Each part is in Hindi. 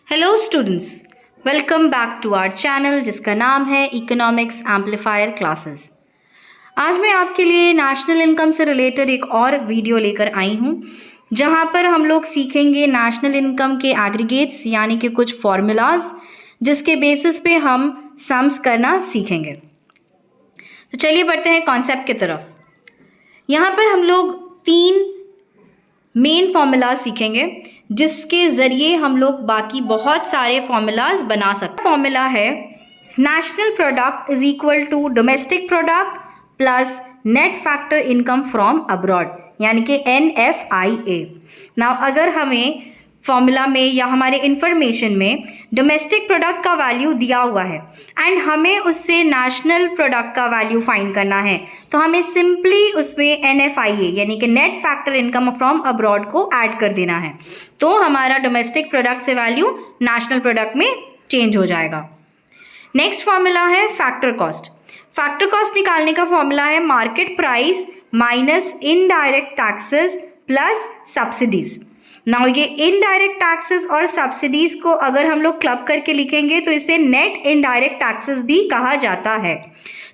Hello students, welcome back to our channel जिसका नाम है इकोनॉमिक्स एम्पलीफायर क्लासेस। आज मैं आपके लिए नेशनल इनकम से रिलेटेड एक और वीडियो लेकर आई हूँ जहाँ पर हम लोग सीखेंगे नेशनल इनकम के एग्रीगेट्स यानी कि कुछ फॉर्मूलाज जिसके बेसिस पे हम सम्स करना सीखेंगे। तो चलिए बढ़ते हैं कॉन्सेप्ट की तरफ। यहाँ पर हम लोग 3 मेन फॉर्मूलाज सीखेंगे जिसके ज़रिए हम लोग बाकी बहुत सारे फॉर्मूलाज बना सकते हैं। फॉर्मूला है national product is equal to domestic product plus net factor income from abroad यानी कि NFIA। नाउ अगर हमें फॉर्मूला में या हमारे इंफॉर्मेशन में डोमेस्टिक प्रोडक्ट का वैल्यू दिया हुआ है एंड हमें उससे नेशनल प्रोडक्ट का वैल्यू फाइंड करना है, तो हमें सिंपली उसमें NFIA यानी कि net factor income from abroad को ऐड कर देना है, तो हमारा डोमेस्टिक प्रोडक्ट से वैल्यू नेशनल प्रोडक्ट में चेंज हो जाएगा। नेक्स्ट फॉर्मूला है फैक्टर कॉस्ट। फैक्टर कॉस्ट निकालने का फॉर्मूला है market price minus indirect taxes plus subsidies. Now ये इनडायरेक्ट टैक्सेस और सब्सिडीज को अगर हम लोग क्लब करके लिखेंगे तो इसे नेट इनडायरेक्ट टैक्सेस भी कहा जाता है।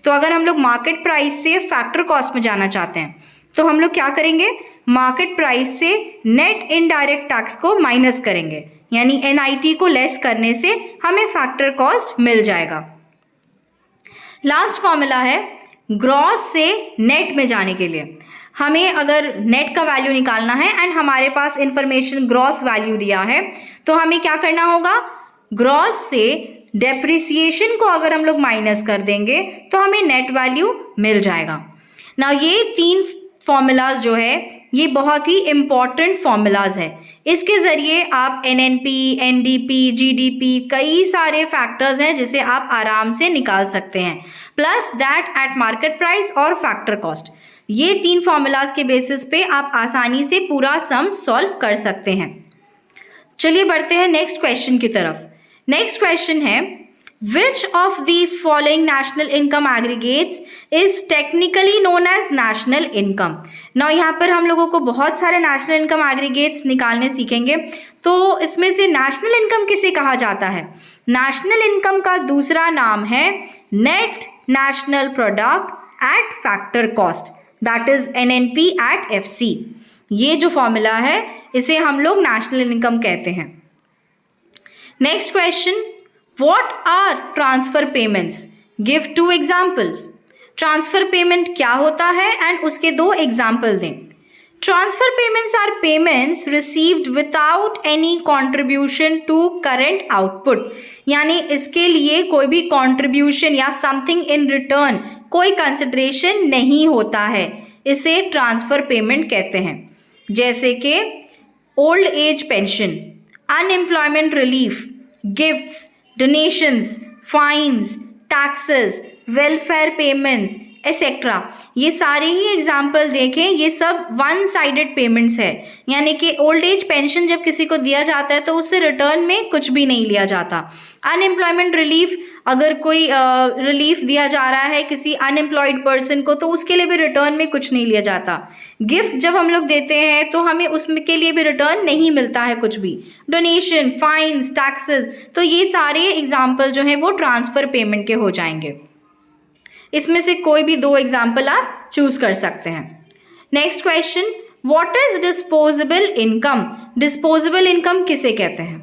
तो अगर हम लोग मार्केट प्राइस से फैक्टर कॉस्ट में जाना चाहते हैं तो हम लोग क्या करेंगे, मार्केट प्राइस से नेट इनडायरेक्ट टैक्स को माइनस करेंगे, यानी NIT को लेस करने से हमें फैक्टर कॉस्ट मिल जाएगा। लास्ट फॉर्मूला है ग्रॉस से नेट में जाने के लिए। हमें अगर नेट का वैल्यू निकालना है एंड हमारे पास इंफॉर्मेशन ग्रॉस वैल्यू दिया है तो हमें क्या करना होगा, ग्रॉस से डेप्रिसिएशन को अगर हम लोग माइनस कर देंगे तो हमें नेट वैल्यू मिल जाएगा। ना ये 3 फॉर्मूलाज जो है ये बहुत ही इम्पॉर्टेंट फॉर्मूलाज है। इसके ज़रिए आप NNP, NDP, GDP कई सारे फैक्टर्स हैं जिसे आप आराम से निकाल सकते हैं, plus that at market price और फैक्टर कॉस्ट। ये 3 फॉर्मूलाज के बेसिस पे आप आसानी से पूरा सम सॉल्व कर सकते हैं। चलिए बढ़ते हैं नेक्स्ट क्वेश्चन की तरफ। नेक्स्ट क्वेश्चन है which of the following national income aggregates is technically known as national income. ना यहाँ पर हम लोगों को बहुत सारे नेशनल इनकम एग्रीगेट्स निकालने सीखेंगे, तो इसमें से नेशनल इनकम किसे कहा जाता है? नेशनल इनकम का दूसरा नाम है net national product at factor cost, that is NNP at FC। ये जो फॉर्मूला है इसे हम लोग नेशनल इनकम कहते हैं। Next question, what are transfer payments? Give 2 examples. Transfer payment क्या होता है एंड उसके 2 एग्जाम्पल दें। Transfer payments are payments received without any contribution to current output, यानी इसके लिए कोई भी कॉन्ट्रीब्यूशन या समथिंग इन रिटर्न, कोई कंसिडरेशन नहीं होता है, इसे ट्रांसफर पेमेंट कहते हैं। जैसे कि old age pension, unemployment relief, gifts, donations, fines, taxes, welfare payments etcetera. ये सारे ही एग्जाम्पल देखें, ये सब वन साइडेड पेमेंट्स है, यानी कि ओल्ड एज पेंशन जब किसी को दिया जाता है तो उससे रिटर्न में कुछ भी नहीं लिया जाता। अनएम्प्लॉयमेंट रिलीफ, अगर कोई रिलीफ दिया जा रहा है किसी अनएम्प्लॉयड पर्सन को तो उसके लिए भी रिटर्न में कुछ नहीं लिया जाता। गिफ्ट जब हम लोग देते हैं तो हमें उसके लिए भी रिटर्न नहीं मिलता है कुछ भी। डोनेशन, फाइन्स, टैक्सेस, तो ये सारे एग्जाम्पल जो हैं वो ट्रांसफर पेमेंट के हो जाएंगे। इसमें से कोई भी 2 एग्जाम्पल आप चूज कर सकते हैं। Next question, what is disposable income? Disposable income किसे कहते हैं?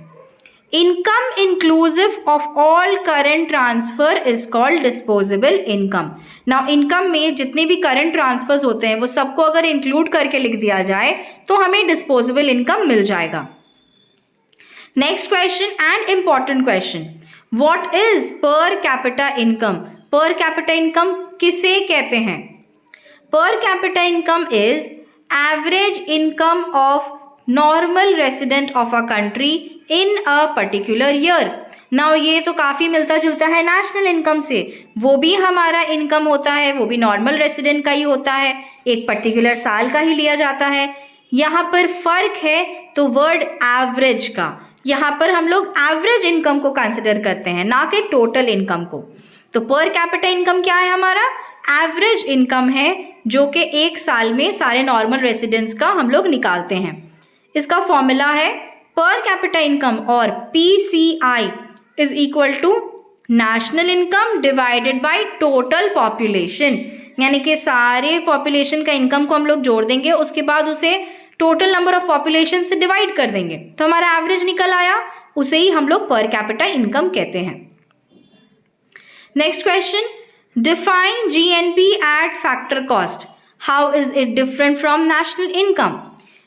Income inclusive of all current transfer is called disposable income. Now income में जितने भी करंट ट्रांसफर्स होते हैं वो सबको अगर इंक्लूड करके लिख दिया जाए तो हमें डिस्पोजेबल इनकम मिल जाएगा। Next question and important question, what is पर कैपिटा इनकम? पर कैपिटा इनकम किसे कहते हैं? पर capita income is average income of normal resident of a country in a particular year. Now ये तो काफ़ी मिलता जुलता है नेशनल इनकम से, वो भी हमारा इनकम होता है, वो भी नॉर्मल रेसिडेंट का ही होता है, एक पर्टिकुलर साल का ही लिया जाता है। यहाँ पर फ़र्क है तो वर्ड एवरेज का, यहाँ पर हम लोग एवरेज इनकम को कंसिडर करते हैं ना कि टोटल इनकम को। तो पर कैपिटा इनकम क्या है? हमारा एवरेज इनकम है जो कि एक साल में सारे नॉर्मल रेसिडेंट्स का हम लोग निकालते हैं। इसका फॉर्मूला है पर कैपिटा इनकम और PCI is equal to national income divided by total population, यानी कि सारे पॉपुलेशन का इनकम को हम लोग जोड़ देंगे, उसके बाद उसे टोटल नंबर ऑफ पॉपुलेशन से डिवाइड कर देंगे, तो हमारा एवरेज निकल आया, उसे ही हम लोग पर कैपिटा इनकम कहते हैं। Next question, define GNP at factor cost, how is it different from national income.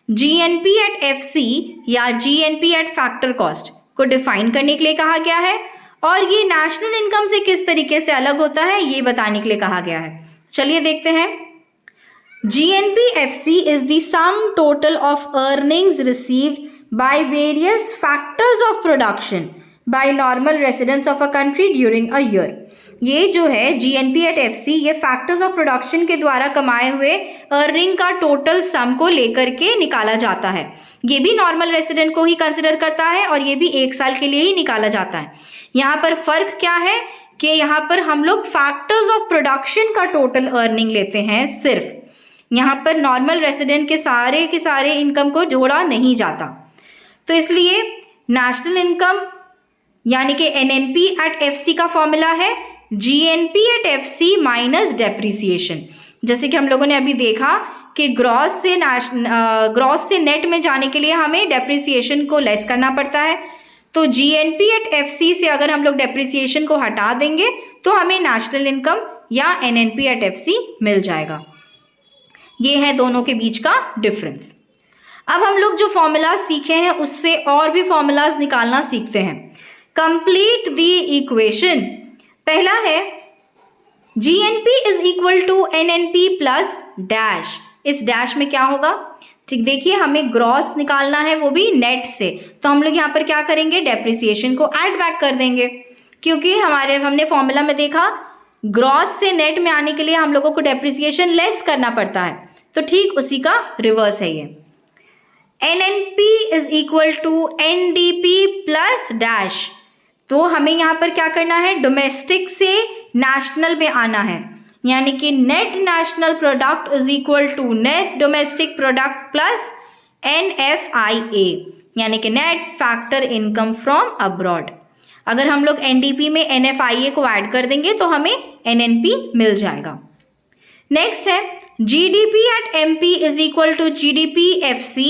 GNP at FC या GNP एट फैक्टर कॉस्ट को डिफाइन करने के लिए कहा गया है और ये नेशनल इनकम से किस तरीके से अलग होता है ये बताने के लिए कहा गया है। चलिए देखते हैं। GNP FC is the sum total of earnings received by various factors of production by normal residents of a country during a year। ये जो है GNP at FC ये फैक्टर्स ऑफ प्रोडक्शन के द्वारा कमाए हुए अर्निंग का टोटल सम को लेकर के निकाला जाता है। ये भी नॉर्मल रेसिडेंट को ही कंसिडर करता है और ये भी 1 साल के लिए ही निकाला जाता है। यहाँ पर फर्क क्या है कि यहाँ पर हम लोग फैक्टर्स ऑफ प्रोडक्शन का टोटल अर्निंग लेते हैं, सिर्फ यहाँ पर नॉर्मल रेसिडेंट के सारे इनकम को जोड़ा नहीं जाता। तो इसलिए नेशनल इनकम यानी कि NNP एट FC का फॉर्मूला है GNP at FC minus depreciation. जैसे कि हम लोगों ने अभी देखा कि ग्रॉस से नेट में जाने के लिए हमें डेप्रिसिएशन को लेस करना पड़ता है, तो GNP एट FC से अगर हम लोग डेप्रिसिएशन को हटा देंगे तो हमें नेशनल इनकम या NNP एट FC मिल जाएगा। ये है दोनों के बीच का डिफरेंस। अब हम लोग जो फॉर्मूला सीखे हैं उससे और भी फॉर्मूलाज निकालना सीखते हैं। Complete the equation. पहला है GNP is equal to NNP plus dash. इस डैश में क्या होगा, ठीक देखिए, हमें ग्रॉस निकालना है वो भी नेट से, तो हम लोग यहाँ पर क्या करेंगे, डेप्रिसिएशन को ऐड बैक कर देंगे, क्योंकि हमने फॉर्मूला में देखा ग्रॉस से नेट में आने के लिए हम लोगों को डेप्रिसिएशन लेस करना पड़ता है, तो ठीक उसी का रिवर्स है ये। NNP is equal to NDP plus dash. तो हमें यहाँ पर क्या करना है, डोमेस्टिक से नेशनल में आना है, यानी कि net national product is equal to net domestic product plus NFIA, यानी कि net factor income from abroad. अगर हम लोग NDP में NFIA को ऐड कर देंगे तो हमें NNP मिल जाएगा। नेक्स्ट है GDP at MP is equal to GDP FC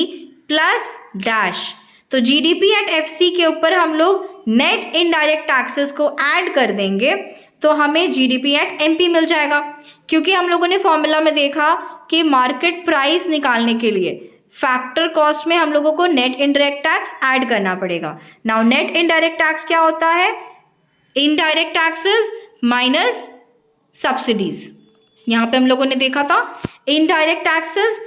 plus dash. तो GDP एट FC के ऊपर हम लोग नेट इनडायरेक्ट टैक्सेस को ऐड कर देंगे तो हमें GDP एट MP मिल जाएगा, क्योंकि हम लोगों ने फॉर्मूला में देखा कि मार्केट प्राइस निकालने के लिए फैक्टर कॉस्ट में हम लोगों को नेट इनडायरेक्ट टैक्स ऐड करना पड़ेगा। नाउ नेट इनडायरेक्ट टैक्स क्या होता है, इनडायरेक्ट टैक्सेस माइनस सब्सिडीज। यहाँ पे हम लोगों ने देखा था इनडायरेक्ट टैक्सेस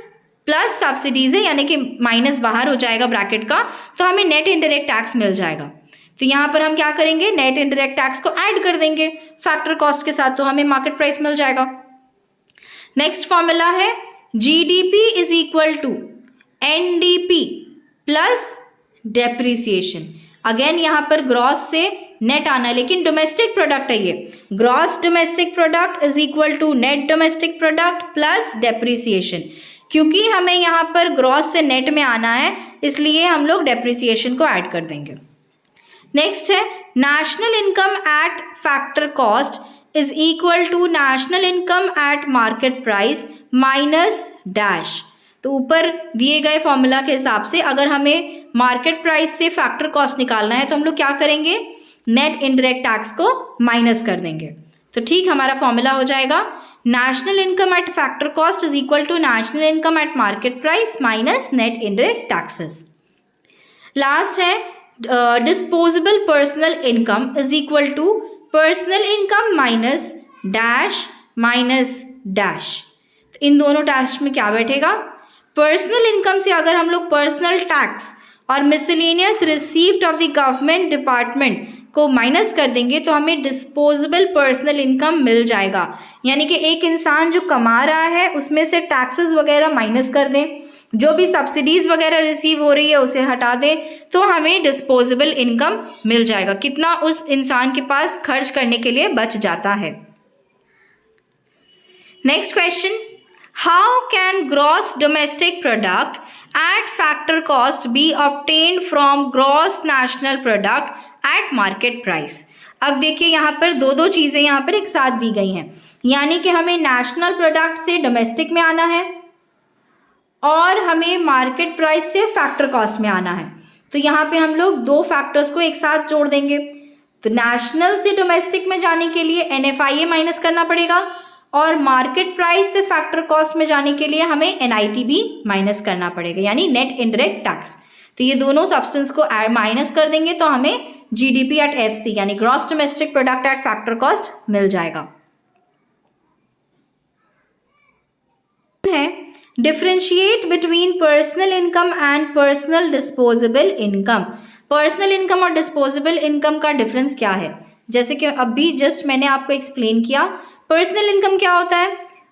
प्लस सब्सिडीज है, यानी कि माइनस बाहर हो जाएगा ब्रैकेट का, तो हमें नेट इनडायरेक्ट टैक्स मिल जाएगा। तो यहाँ पर हम क्या करेंगे, नेट इनडायरेक्ट टैक्स को ऐड कर देंगे फैक्टर कॉस्ट के साथ, तो हमें मार्केट प्राइस मिल जाएगा। नेक्स्ट फॉर्मूला है GDP is equal to NDP plus depreciation. Again यहाँ पर ग्रॉस से नेट आना है, लेकिन डोमेस्टिक प्रोडक्ट है ये, gross domestic product is equal to net domestic product plus depreciation. क्योंकि हमें यहाँ पर ग्रॉस से नेट में आना है इसलिए हम लोग डेप्रिसिएशन को ऐड कर देंगे। नेक्स्ट है national income at factor cost is equal to national income at market price minus dash. तो ऊपर दिए गए फॉर्मूला के हिसाब से अगर हमें मार्केट प्राइस से फैक्टर कॉस्ट निकालना है तो हम लोग क्या करेंगे, नेट इनडायरेक्ट टैक्स को माइनस कर देंगे। तो ठीक हमारा फॉर्मूला हो जाएगा national income at factor cost is equal to national income at market price minus net indirect taxes. Last है disposable personal income is equal to personal income minus dash minus dash. इन दोनों डैश में क्या बैठेगा, पर्सनल इनकम से अगर हम लोग पर्सनल टैक्स और miscellaneous received of the government department को माइनस कर देंगे तो हमें डिस्पोजेबल पर्सनल इनकम मिल जाएगा। यानी कि एक इंसान जो कमा रहा है उसमें से टैक्सेस वगैरह माइनस कर दें, जो भी सब्सिडीज वगैरह रिसीव हो रही है उसे हटा दें, तो हमें डिस्पोजेबल इनकम मिल जाएगा, कितना उस इंसान के पास खर्च करने के लिए बच जाता है। Next question, how can gross domestic product at factor cost B obtained from gross national product eight market price. अब देखिए यहाँ पर दो दो चीज़ें यहाँ पर एक साथ दी गई हैं, यानी कि हमें नेशनल प्रोडक्ट से डोमेस्टिक में आना है और हमें मार्केट प्राइस से फैक्टर कॉस्ट में आना है। तो यहाँ पे हम लोग दो फैक्टर्स को एक साथ जोड़ देंगे। तो नेशनल से डोमेस्टिक में जाने के लिए NFIA माइनस करना पड़ेगा और मार्केट प्राइस से फैक्टर कॉस्ट में जाने के लिए हमें NIT भी माइनस करना पड़ेगा, यानी नेट इनडायरेक्ट टैक्स। तो ये दोनों सब्सटेंस को माइनस कर देंगे तो हमें GDP एट FC यानी gross domestic product at factor cost मिल जाएगा। है differentiate between personal income and personal disposable income. Personal income और डिस्पोजेबल इनकम का डिफरेंस क्या है? जैसे कि अभी जस्ट मैंने आपको एक्सप्लेन किया, पर्सनल इनकम क्या होता है?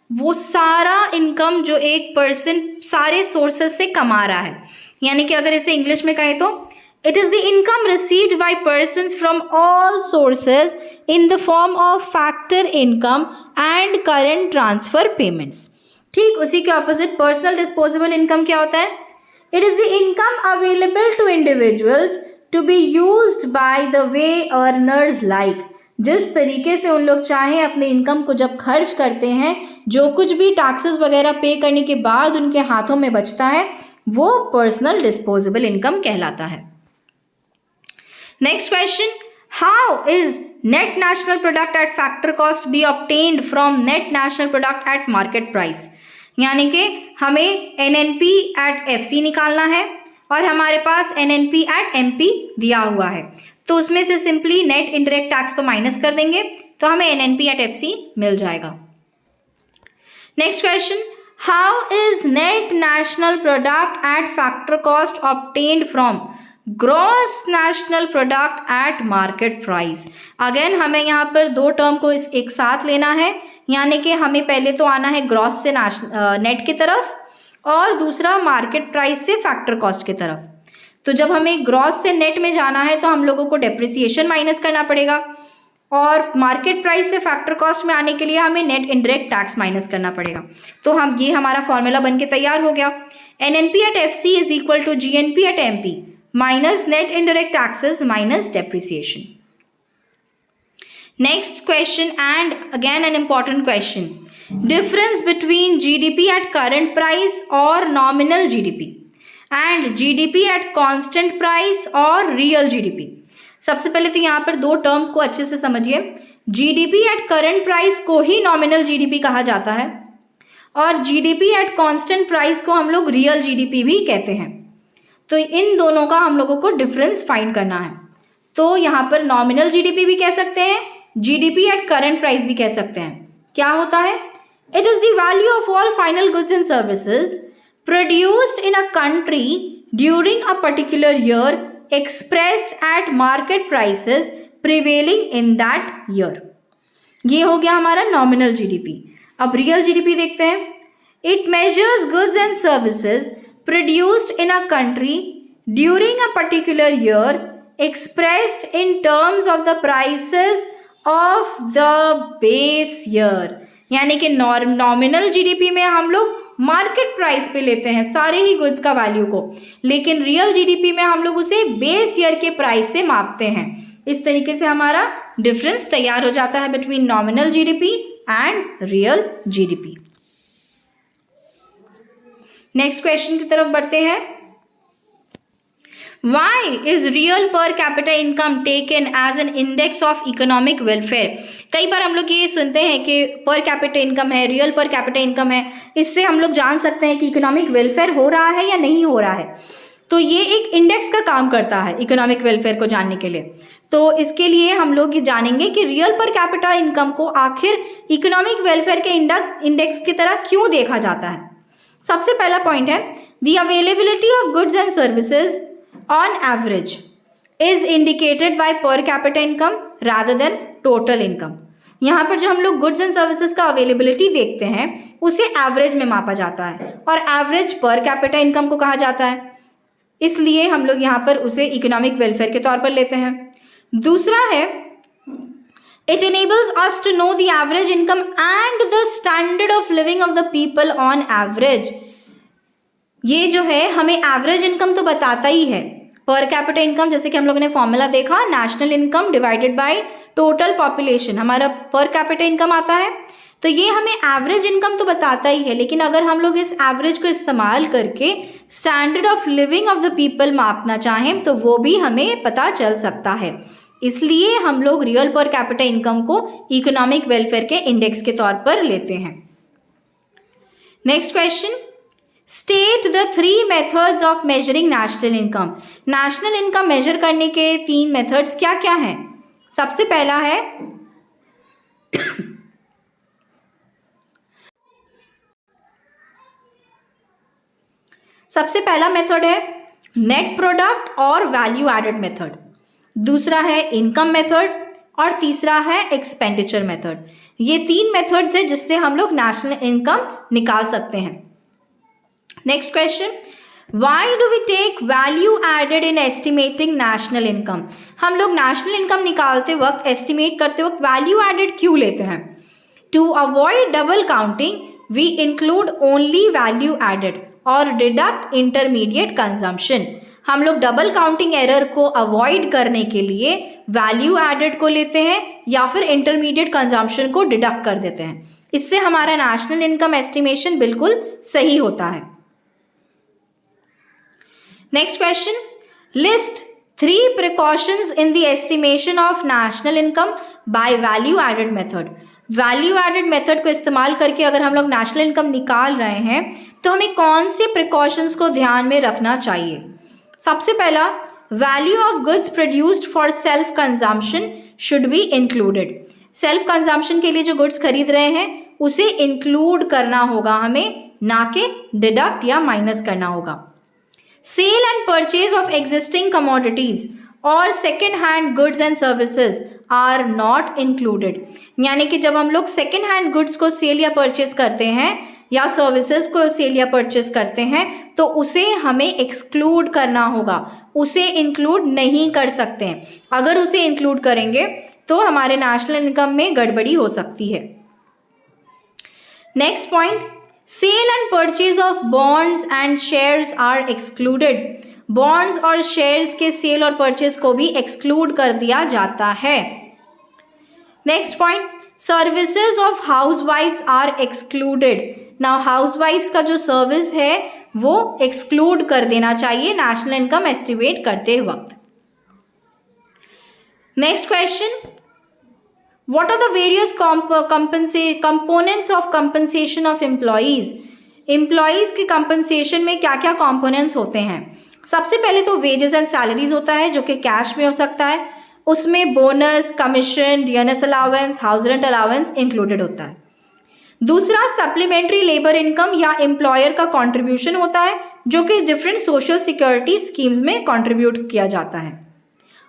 वो सारा इनकम जो एक पर्सन सारे सोर्सेज से कमा रहा है, यानी कि अगर इसे इंग्लिश में कहें तो it is the income received by persons from all sources in the form of factor income and current transfer payments. ठीक उसी के ऑपोजिट पर्सनल डिस्पोजेबल इनकम क्या होता है? It is the income available to individuals to be used by the way earners like. जिस तरीके से उन लोग चाहें अपने इनकम को जब खर्च करते हैं, जो कुछ भी टैक्सेस वगैरह पे करने के बाद उनके हाथों में बचता है वो पर्सनल डिस्पोजेबल इनकम कहलाता है। Next question, how is net national product at factor cost B obtained from net national product eight market price. यानी कि हमें NNP एट FC निकालना है और हमारे पास NNP एट MP दिया हुआ है, तो उसमें से सिंपली नेट इनडायरेक्ट टैक्स को माइनस कर देंगे तो हमें NNP एट FC मिल जाएगा। Next question, how is net national product at factor cost obtained from gross national product eight market price. Again हमें यहाँ पर दो टर्म को एक साथ लेना है, यानी कि हमें पहले तो आना है ग्रॉस से नेट की तरफ और दूसरा मार्केट प्राइस से फैक्टर कॉस्ट की तरफ। तो जब हमें ग्रॉस से नेट में जाना है तो हम लोगों को डेप्रिसिएशन माइनस करना पड़ेगा और मार्केट प्राइस से फैक्टर कॉस्ट में आने के लिए हमें नेट इनडायरेक्ट टैक्स माइनस करना पड़ेगा। तो हम ये हमारा फॉर्मूला बन के तैयार हो गया। NNP at FC is equal to GNP at MP minus net indirect taxes minus depreciation. Next question, and again an important question. Difference between GDP at current price or nominal GDP and GDP at constant price or real GDP. सबसे पहले तो यहाँ पर दो टर्म्स को अच्छे से समझिए। GDP at current price को ही nominal GDP कहा जाता है और GDP at constant price को हम लोग real GDP भी कहते हैं। तो इन दोनों का हम लोगों को डिफरेंस फाइंड करना है। तो यहाँ पर नॉमिनल GDP भी कह सकते हैं, GDP एट करंट प्राइस भी कह सकते हैं। क्या होता है? It is the value of all final goods and services produced in a country during a particular year expressed eight market prices prevailing in that year. ये हो गया हमारा नॉमिनल GDP। अब रियल GDP देखते हैं। It measures goods and services produced in a country during a particular year expressed in terms of the prices of the base year। यानी कि नॉमिनल GDP में हम लोग मार्केट प्राइस पे लेते हैं सारे ही गुड्स का वैल्यू को, लेकिन रियल GDP में हम लोग उसे बेस ईयर के प्राइस से मापते हैं। इस तरीके से हमारा डिफरेंस तैयार हो जाता है between nominal GDP and real GDP। Next question की तरफ बढ़ते हैं। Why is real per capita income taken as an index of economic welfare? कई बार हम लोग ये सुनते हैं कि पर कैपिटा इनकम है, रियल पर कैपिटा इनकम है, इससे हम लोग जान सकते हैं कि इकोनॉमिक वेलफेयर हो रहा है या नहीं हो रहा है। तो ये एक इंडेक्स का काम करता है इकोनॉमिक वेलफेयर को जानने के लिए। तो इसके लिए हम लोग ये जानेंगे कि रियल पर कैपिटा इनकम को आखिर इकोनॉमिक वेलफेयर के इंडेक्स की तरह क्यों देखा जाता है। सबसे पहला पॉइंट है, the availability of goods and services on average is indicated by पर capita income rather than total income. यहाँ पर जो हम लोग गुड्स एंड सर्विसेज का अवेलेबिलिटी देखते हैं उसे एवरेज में मापा जाता है और एवरेज पर कैपिटा इनकम को कहा जाता है, इसलिए हम लोग यहाँ पर उसे इकोनॉमिक वेलफेयर के तौर पर लेते हैं। दूसरा है It enables us to know the average income and the standard of living of the people on average. ये जो है हमें एवरेज इनकम तो बताता ही है, पर कैपिटा इनकम, जैसे कि हम लोगों ने फॉर्मूला देखा, national income divided by total population, हमारा पर कैपिटा इनकम आता है, तो ये हमें एवरेज इनकम तो बताता ही है। लेकिन अगर हम लोग इस एवरेज को इस्तेमाल करके standard of living of the people मापना चाहें तो वो भी हमें पता चल सकता है। इसलिए हम लोग रियल पर कैपिटा इनकम को इकोनॉमिक वेलफेयर के इंडेक्स के तौर पर लेते हैं। Next question, state the 3 methods of measuring national income. National income measure करने के 3 मेथड्स क्या क्या हैं? सबसे पहला है सबसे पहला मेथड है नेट प्रोडक्ट और वैल्यू एडेड मेथड, दूसरा है इनकम मेथड और तीसरा है एक्सपेंडिचर मेथड। ये 3 मेथड्स है जिससे हम लोग नेशनल इनकम निकाल सकते हैं। Next question, why do we take value added in estimating national income. हम लोग नेशनल इनकम निकालते वक्त, एस्टिमेट करते वक्त वैल्यू एडेड क्यों लेते हैं? To avoid double counting we include only value added और डिडक्ट इंटरमीडिएट कंजम्पशन। हम लोग डबल काउंटिंग एरर को अवॉइड करने के लिए वैल्यू एडेड को लेते हैं या फिर इंटरमीडिएट कंजम्पशन को डिडक्ट कर देते हैं। इससे हमारा नेशनल इनकम एस्टिमेशन बिल्कुल सही होता है। Next question, list 3 precautions in the estimation of national income by value added method. Value added method को इस्तेमाल करके अगर हम लोग नेशनल इनकम निकाल रहे हैं तो हमें कौन से प्रिकॉशंस को ध्यान में रखना चाहिए? सबसे पहला, value of goods produced for self consumption should be included. Self consumption के लिए जो गुड्स खरीद रहे हैं उसे इंक्लूड करना होगा हमें, ना कि डिडक्ट या माइनस करना होगा। Sale and purchase of existing commodities और second hand goods and services are not included. यानी कि जब हम लोग सेकेंड हैंड गुड्स को सेल या परचेज करते हैं या सर्विसेज को सेल या परचेज करते हैं तो उसे हमें एक्सक्लूड करना होगा, उसे इंक्लूड नहीं कर सकते हैं। अगर उसे इंक्लूड करेंगे तो हमारे नेशनल इनकम में गड़बड़ी हो सकती है। Next point, sale and purchase of bonds and shares are excluded. Bonds और शेयर्स के सेल और परचेज को भी एक्सक्लूड कर दिया जाता है। नेक्स्ट पॉइंट, सर्विसेज ऑफ हाउसवाइफ्स आर एक्सक्लूडेड। नाउ हाउसवाइफ्स का जो सर्विस है वो एक्सक्लूड कर देना चाहिए नेशनल इनकम एस्टिमेट करते वक्त। Next question, what are the various components of compensation of employees. Employees के कंपनसेशन में क्या क्या कंपोनेंट्स होते हैं? सबसे पहले तो वेजेस एंड सैलरीज होता है जो कि कैश में हो सकता है, उसमें bonus, commission, DNS allowance, house rent allowance included होता है। दूसरा, सप्लीमेंट्री लेबर इनकम या एम्प्लॉयर का कंट्रीब्यूशन होता है जो कि डिफरेंट सोशल सिक्योरिटी स्कीम्स में कंट्रीब्यूट किया जाता है।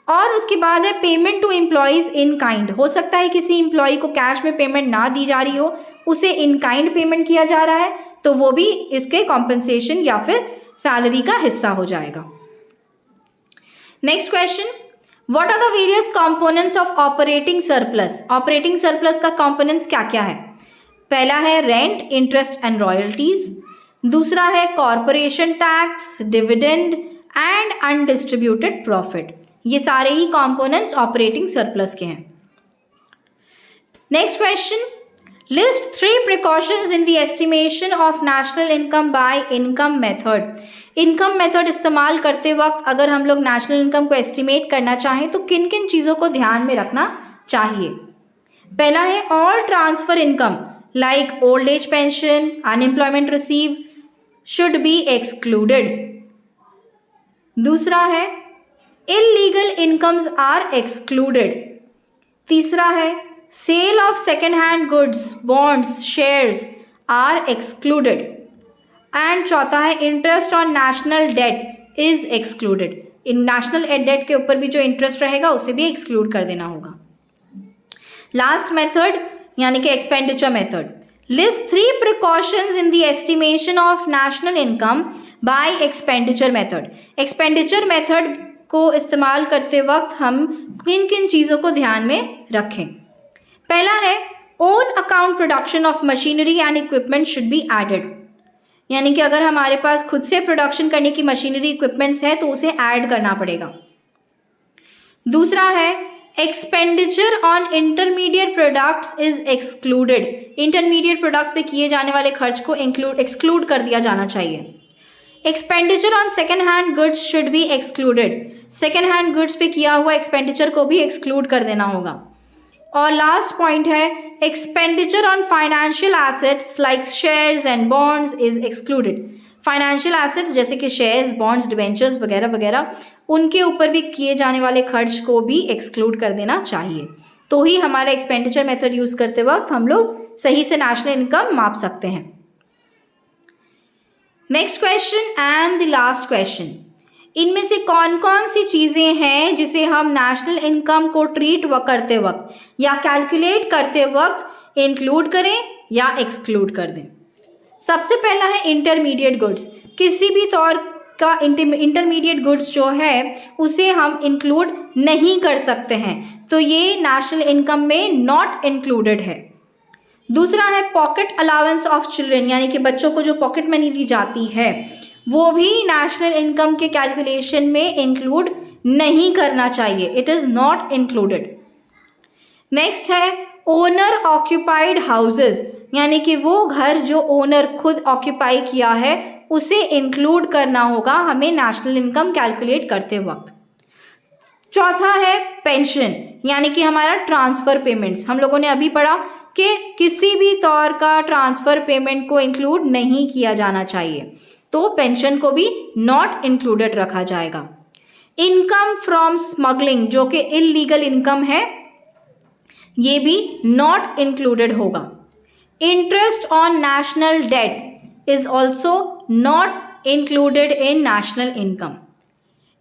और उसके बाद है payment to employees in kind. हो सकता है किसी एम्प्लॉय को कैश में पेमेंट ना दी जा रही हो, उसे इन काइंड पेमेंट किया जा रहा है, तो वो भी इसके कॉम्पनसेशन या फिर सैलरी का हिस्सा हो जाएगा। Next question, what are the various components of operating surplus. Operating surplus का कंपोनेंट्स क्या क्या है? पहला है रेंट, इंटरेस्ट एंड रॉयल्टीज, दूसरा है corporation tax, dividend and undistributed profit. ये सारे ही कंपोनेंट्स ऑपरेटिंग सरप्लस के हैं। Next question, list 3 precautions in the estimation of national income bye income method. Income method इस्तेमाल करते वक्त अगर हम लोग नेशनल इनकम को एस्टिमेट करना चाहें तो किन किन चीज़ों को ध्यान में रखना चाहिए? पहला है all transfer income like old age pension, unemployment receive should be excluded. दूसरा है इलीगल इनकम्स आर एक्सक्लूडेड। तीसरा है sale of second hand goods, bonds, shares are excluded. And चौथा है interest on national debt is excluded. इन नेशनल डेट के ऊपर भी जो इंटरेस्ट रहेगा उसे भी एक्सक्लूड कर देना होगा। लास्ट मेथड यानी कि expenditure method, list 3 precautions in the estimation of national income bye expenditure method. Expenditure method को इस्तेमाल करते वक्त हम किन किन चीज़ों को ध्यान में रखें? पहला है own account production of machinery and equipment should be added, यानी कि अगर हमारे पास खुद से प्रोडक्शन करने की मशीनरी इक्विपमेंट्स है तो उसे ऐड करना पड़ेगा। दूसरा है expenditure on intermediate products is excluded, intermediate products पे किए जाने वाले खर्च को एक्सक्लूड कर दिया जाना चाहिए। Expenditure on second hand goods should be excluded, second hand goods पे किया हुआ एक्सपेंडिचर को भी एक्सक्लूड कर देना होगा। और लास्ट पॉइंट है expenditure on financial assets like shares and bonds is excluded, financial assets जैसे कि शेयर्स, बॉन्ड्स, डिबेंचर्स वगैरह वगैरह, उनके ऊपर भी किए जाने वाले खर्च को भी एक्सक्लूड कर देना चाहिए। तो ही हमारा एक्सपेंडिचर मेथड यूज करते वक्त हम लोग सही से नेशनल इनकम माप सकते हैं। Next question and the last question, इनमें से कौन कौन सी चीज़ें हैं जिसे हम नेशनल इनकम को ट्रीट करते वक्त या कैलकुलेट करते वक्त इंक्लूड करें या एक्सक्लूड कर दें। सबसे पहला है इंटरमीडिएट गुड्स, किसी भी तौर का इंटरमीडिएट गुड्स जो है उसे हम इंक्लूड नहीं कर सकते हैं, तो ये नेशनल इनकम में नॉट इंक्लूडेड है। दूसरा है पॉकेट अलाउंस ऑफ चिल्ड्रन, यानी कि बच्चों को जो पॉकेट मनी दी जाती है वो भी नेशनल इनकम के कैलकुलेशन में इंक्लूड नहीं करना चाहिए, it is not included. Next है ओनर ऑक्यूपाइड हाउसेस, यानी कि वो घर जो ओनर खुद ऑक्यूपाई किया है उसे इंक्लूड करना होगा हमें नेशनल इनकम कैलकुलेट करते वक्त। चौथा है पेंशन, यानी कि हमारा ट्रांसफ़र पेमेंट्स, हम लोगों ने अभी पढ़ा कि किसी भी तौर का ट्रांसफ़र पेमेंट को इंक्लूड नहीं किया जाना चाहिए, तो पेंशन को भी नॉट इंक्लूडेड रखा जाएगा। इनकम फ्रॉम स्मगलिंग जो कि इलीगल इनकम है ये भी नॉट इंक्लूडेड होगा। Interest on national debt is also not included in national income.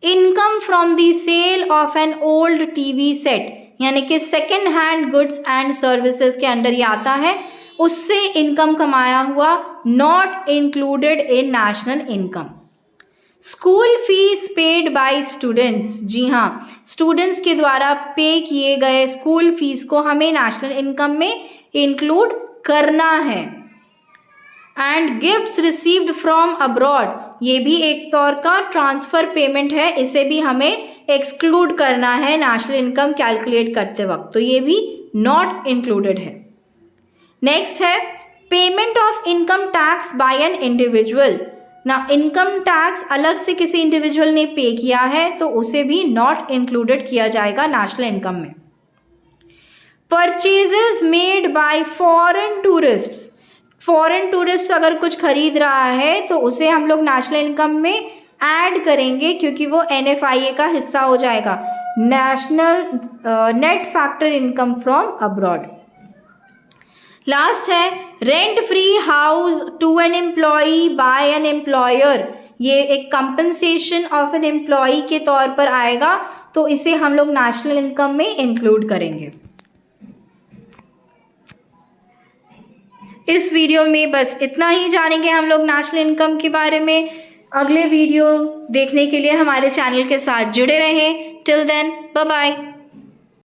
Income from the sale of an old TV set, यानी कि second hand goods and services के अंडर ये आता है, उससे इनकम कमाया हुआ not included in national income. School fees paid by students, जी हाँ, स्टूडेंट्स के द्वारा पे किए गए स्कूल फीस को हमें नेशनल इनकम में इंक्लूड करना है। And gifts received from abroad, ये भी एक तौर का ट्रांसफ़र पेमेंट है, इसे भी हमें एक्सक्लूड करना है नेशनल इनकम कैलकुलेट करते वक्त, तो ये भी नॉट इंक्लूडेड है। नेक्स्ट है payment of income tax bye an individual ना, इनकम टैक्स अलग से किसी इंडिविजुअल ने पे किया है तो उसे भी नॉट इंक्लूडेड किया जाएगा नेशनल इनकम में। Purchases made by foreign tourists, foreign tourist अगर कुछ खरीद रहा है तो उसे हम लोग नेशनल इनकम में ऐड करेंगे क्योंकि वो NFIA का हिस्सा हो जाएगा, national net factor income from abroad. Last है rent free house to an employee by an employer, ये एक कंपनसेशन ऑफ एन एम्प्लॉई के तौर पर आएगा, तो इसे हम लोग नेशनल इनकम में इंक्लूड करेंगे। इस वीडियो में बस इतना ही जानेंगे हम लोग नेशनल इनकम के बारे में। अगले वीडियो देखने के लिए हमारे चैनल के साथ जुड़े रहें। Till then bye bye.